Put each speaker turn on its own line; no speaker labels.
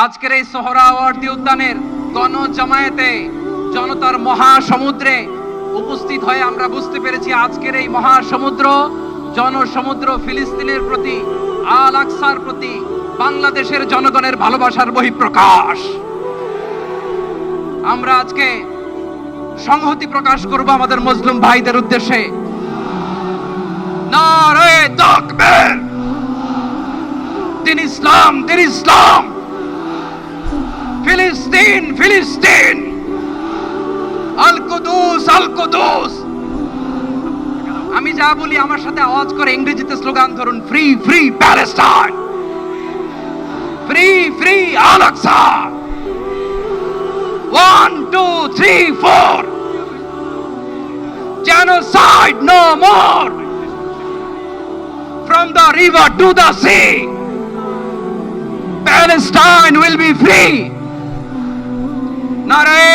আজকের এই সোহরাওয়ার্দী উদ্যানের গণজামায়াতে জনতার মহাসমুদ্রে উপস্থিত হয়ে আমরা বুঝতে পেরেছি আজকের এই মহাসমুদ্র জনসমুদ্র ফিলিস্তিনের প্রতি, আল আকসার প্রতি বাংলাদেশের জনগণের ভালোবাসার বহিঃপ্রকাশ। আমরা আজকে সংহতি প্রকাশ করব আমাদের মুসলিম ভাইদের উদ্দেশ্যে। নারে তাকবীর, দিন ইসলাম, দিন ইসলাম, ফিলিস্তিন, ফিলিস্তিন, আল কুদুস, আল কুদুস। আমি যা বলি আমার সাথে আওয়াজ করে ইংরেজিতে স্লোগান ধরুন, free free Palestine, free free Al Aqsa. 1 2 3 4, genocide no more, from the river to the sea, Palestine will be free. Nare